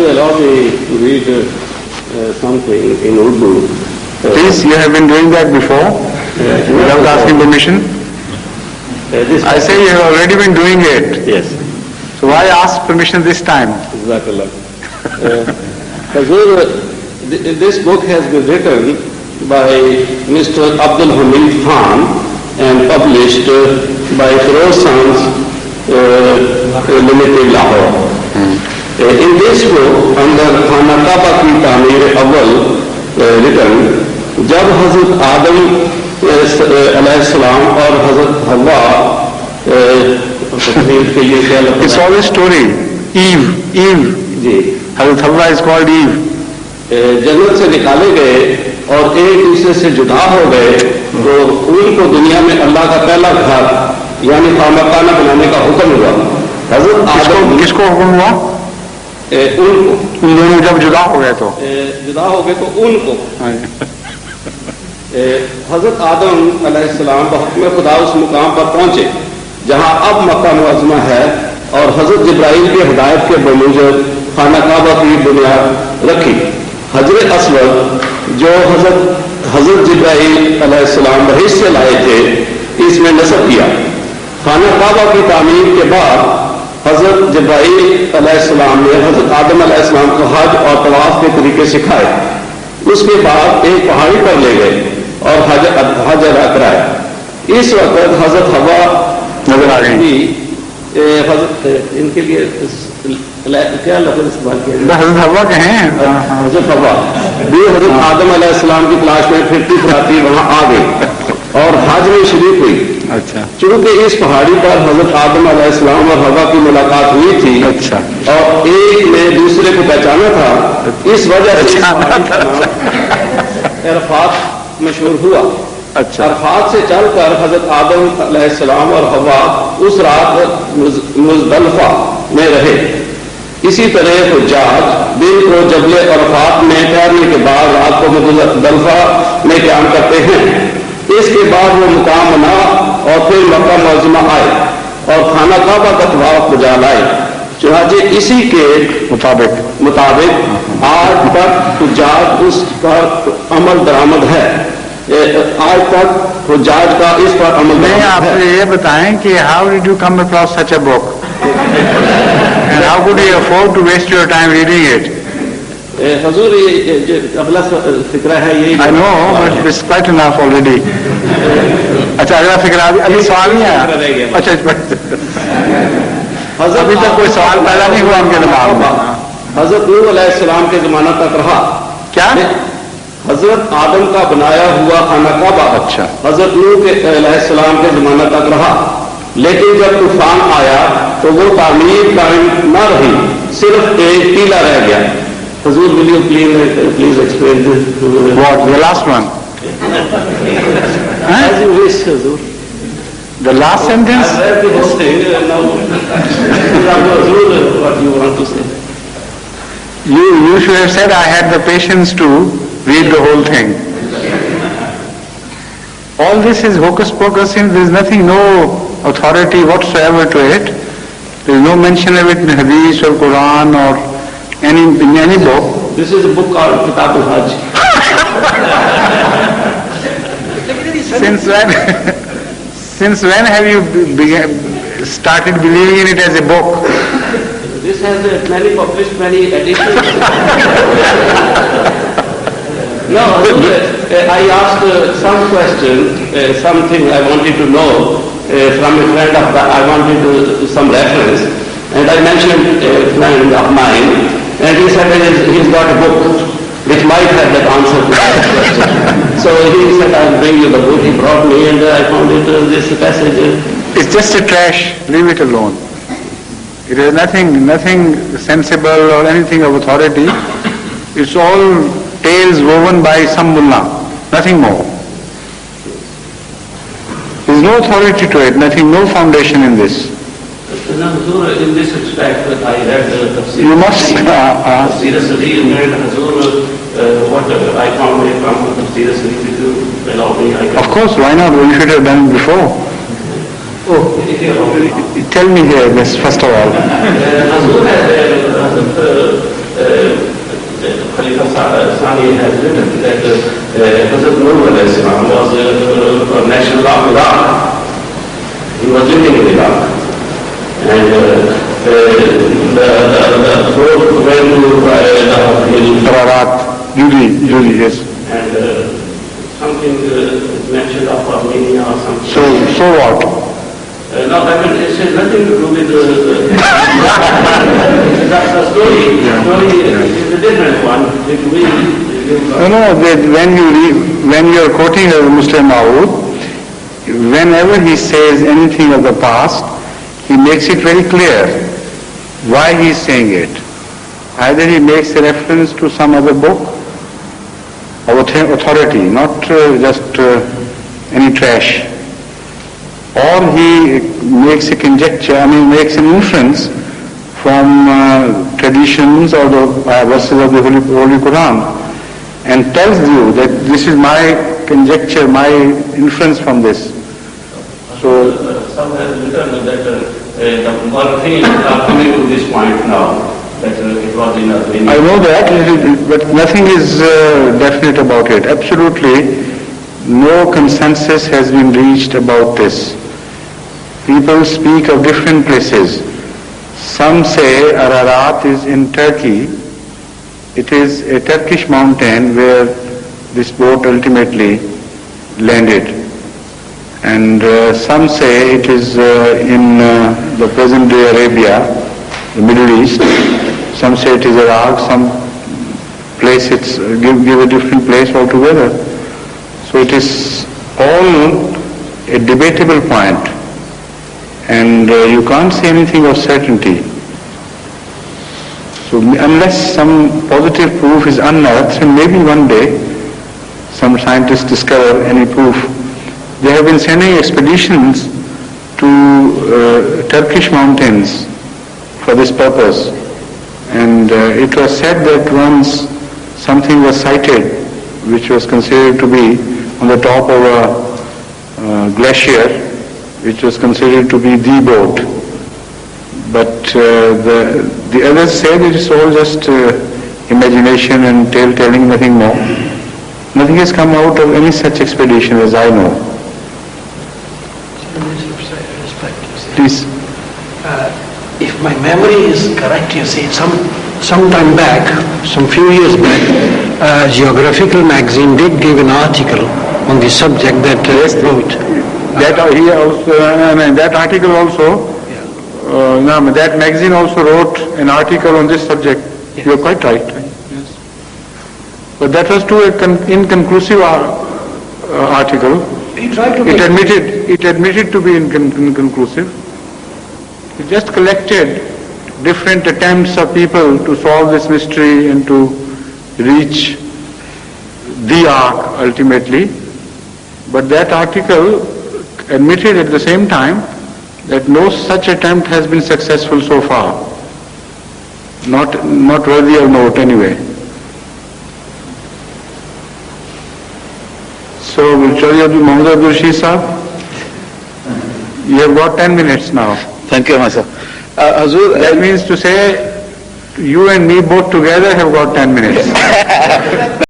you allow me to read something in Urdu? Please, you have been doing that before, without asking permission. I say you have already been doing it. Yes. So why ask permission this time? Jazakallah. Hazur, this book has been written by Mr. Abdul Hamid Khan and published by Feroz Sons Limited, Lahore. In this book, under Khana Kaaba ki Tameer Awwal written, جب حضرت آدم علیہ السلام اور حضرت حوا It's all a story. Eve. جی حضرت حوا is called Eve. جنت سے نکالے گئے اور ایک دوسرے سے جدا ہو گئے تو ان کو دنیا میں اللہ کا پہلا گھر یعنی خانقاہ بنانے کا حکم ہوا. حضرت آدم کس کو حکم ہوا؟ ان دونوں جب جدا ہو گئے تو ان کو حضرت آدم علیہ السلام بحکم خدا اس مقام پر پہنچے جہاں اب مکہ معظمہ ہے اور حضرت جبرائیل کی ہدایت کے بموجب خانہ کعبہ کی بنیاد رکھی. حجر اسود جو حضرت جبرائیل علیہ السلام بحث سے لائے تھے اس میں نصب کیا. خانہ کعبہ کی تعمیر کے بعد حضرت جبرائیل علیہ السلام نے حضرت آدم علیہ السلام کو حج اور طواف کے طریقے سکھائے. اس کے بعد ایک پہاڑی پر لے گئے اور حج ادا کرایا. اس وقت حضرت حوا نظر آ گئی. حضرت ان کے لیے کیا لفظ استعمال کیا؟ حضرت حوا کہیں. حضرت حوا بھی حضرت آدم علیہ السلام کی تلاش میں پھرتی پھراتی وہاں آ گئی اور حج میں شریک ہوئی. اچھا. چونکہ اس پہاڑی پر حضرت آدم علیہ السلام اور حوا کی ملاقات ہوئی تھی. اچھا. اور ایک نے دوسرے کو پہچانا تھا, اس وجہ سے عرفات مشہور ہوا. اچھا. عرفات سے چل کر حضرت آدم علیہ السلام اور حوا اس رات مزدلفہ میں رہے. اسی طرح حجاج دن کو جبل عرفات میں ٹھہرنے کے بعد رات کو مزدلفہ میں قیام کرتے ہیں. اس کے بعد وہ مقام بنا اور پھر مکہ معظمہ آئے اور خانہ کعبہ کا طواف بجا لائے. چنانچہ اسی کے مطابق آج تک حجاج اس پر عمل درآمد ہے. آج تک حجاج کا اس پر عمل نہیں. آپ یہ بتائیں کہ how did you come across such a book and how could you afford to waste your time reading it? حضور یہ اگلا فکرہ ہے یہی. I know, but it's quite enough already. اچھا اگلا فکرہ ابھی سوال نہیں آیا. اچھا ابھی تک کوئی سوال پیدا نہیں ہوا ان کے دماغ میں. حضرت نوح علیہ السلام کے زمانہ تک رہا. کیا؟ حضرت آدم کا بنایا ہوا خانہ کعبہ اچھا حضرت نوح علیہ السلام کے زمانہ تک رہا. لیکن جب طوفان آیا تو وہ تعمیر قائم نہ رہی, صرف ایک ٹیلا رہ گیا. حضور will you please explain this? What? The last one? As you wish, Hazur. The last sentence? I read the whole thing and now Hazur, what you want to say? You should have said I had the patience to read the whole thing. All this is hocus pocus. There is nothing, no authority whatsoever to it. There is no mention of it in Hadith or Quran or in any book. This is a book called Kitab al-Hajj. Since when have you started believing in it as a book? This has published many editions. No, I asked some question, something I wanted to know from a friend of mine. I wanted some reference, and I mentioned a friend of mine, and he said he's got a book which might have that answer to that question. So he said, I'll bring you the book. He brought me, and I found it, this passage. It's just a trash. Leave it alone. It is nothing sensible or anything of authority. It's all tales woven by some mullah, nothing more. There is no authority to it, nothing, no foundation in this. In this respect, I read the Tafsir. You must. Tafsir Sari, and Hazur, what I found from Tafsir Sari, did you allow me? Of course, why not? We should have done it before. Oh, tell me here this first of all. Hazur Sani has written that Hazrat Nuh alayhi salam was a national of Iraq. He was living in Iraq. And the road went to Ararat, Judy, yes. and something mentioned of Armenia or something. So what? No, I mean, it has nothing to do with the story. The story is a different one. When you are quoting Mr. Maud, whenever he says anything of the past, he makes it very clear why he is saying it. Either he makes a reference to some other book of authority, not just any trash, or he makes a conjecture, makes an inference from traditions or the verses of the Holy Quran, and tells you that this is my conjecture, my inference from this. So, some has written that the monotheism are coming to this point now, that it was in Armenia. I know that, but nothing is definite about it. Absolutely no consensus has been reached about this. People speak of different places. Some say Ararat is in Turkey. It is a Turkish mountain where this boat ultimately landed. And some say it is in the present-day Arabia, the Middle East. Some say it is Iraq. Some place it's give a different place altogether. So it is all a debatable point. And you can't say anything of certainty. So unless some positive proof is unearthed, and maybe one day some scientists discover any proof. They have been sending expeditions to Turkish mountains for this purpose. And it was said that once something was sighted which was considered to be on the top of a glacier, which was considered to be the boat. But the others said it is all just imagination and tale-telling, nothing more. Nothing has come out of any such expedition as I know. Please. If my memory is correct, you see, some time back, some few years back, a geographical magazine did give an article on the subject that wrote. That article also, that magazine also wrote an article on this subject. Yes. You're quite right. Yes. But that was too inconclusive article. It admitted to be inconclusive. It just collected different attempts of people to solve this mystery and to reach the ark ultimately. But that article admitted at the same time that no such attempt has been successful so far. Not worthy of note anyway. So, Muhammad Abdul Rashid Sahab, you have got 10 minutes now. Thank you, Master. Hazur, that means to say, you and me both together have got 10 minutes.